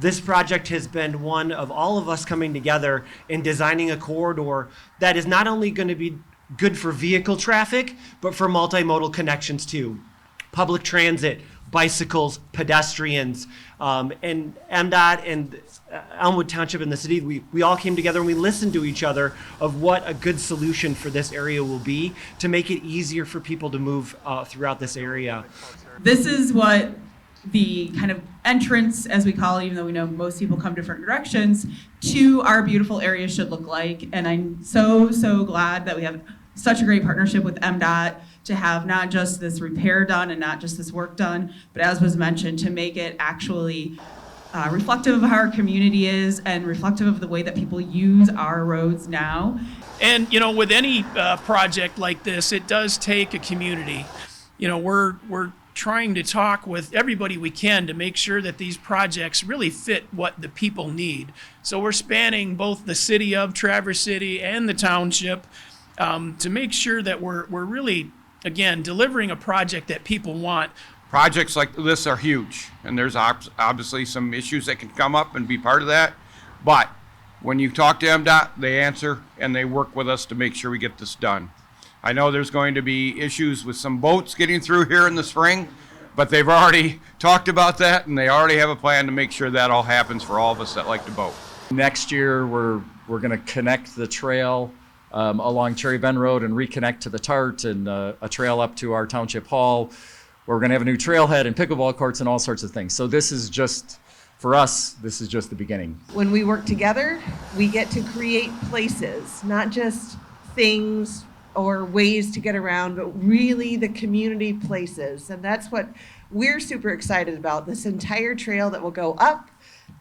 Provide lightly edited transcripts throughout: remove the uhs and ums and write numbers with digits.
This project has been one of all of us coming together and designing a corridor that is not only going to be good for vehicle traffic, but for multimodal connections too. Public transit, bicycles, pedestrians, and MDOT and Elmwood Township and the city, we all came together and we listened to each other of what a good solution for this area will be to make it easier for people to move throughout this area. This is what the kind of entrance, as we call it, even though we know most people come different directions, to our beautiful area should look like. And I'm so glad that we have such a great partnership with MDOT to have not just this repair done and not just this work done, but as was mentioned, to make it actually reflective of how our community is and reflective of the way that people use our roads now. And, you know, with any project like this, it does take a community. You know, we're trying to talk with everybody we can to make sure that these projects really fit what the people need. So we're spanning both the city of Traverse City and the township to make sure that we're really, again, delivering a project that people want. Projects like this are huge, and there's obviously some issues that can come up and be part of that. But when you talk to MDOT, they answer and they work with us to make sure we get this done. I know there's going to be issues with some boats getting through here in the spring, but they've already talked about that, and they already have a plan to make sure that all happens for all of us that like to boat. Next year, we're going to connect the trail along Cherry Bend Road and reconnect to the TART and a trail up to our township hall. We're going to have a new trailhead and pickleball courts and all sorts of things. So this is just, for us, this is just the beginning. When we work together, we get to create places, not just things or ways to get around, but really the community places. And that's what we're super excited about, this entire trail that will go up.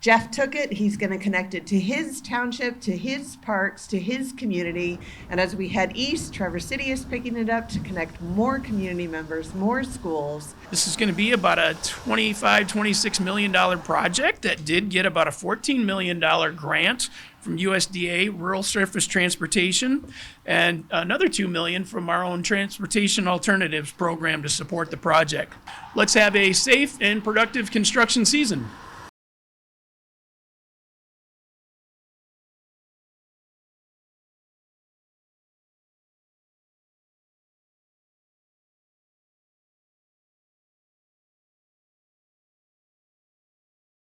Jeff took it, he's going to connect it to his township, to his parks, to his community. And as we head east, Traverse City is picking it up to connect more community members, more schools. This is going to be about a $26 million project that did get about a $14 million grant from USDA Rural Surface Transportation and another $2 million from our own Transportation Alternatives program to support the project. Let's have a safe and productive construction season.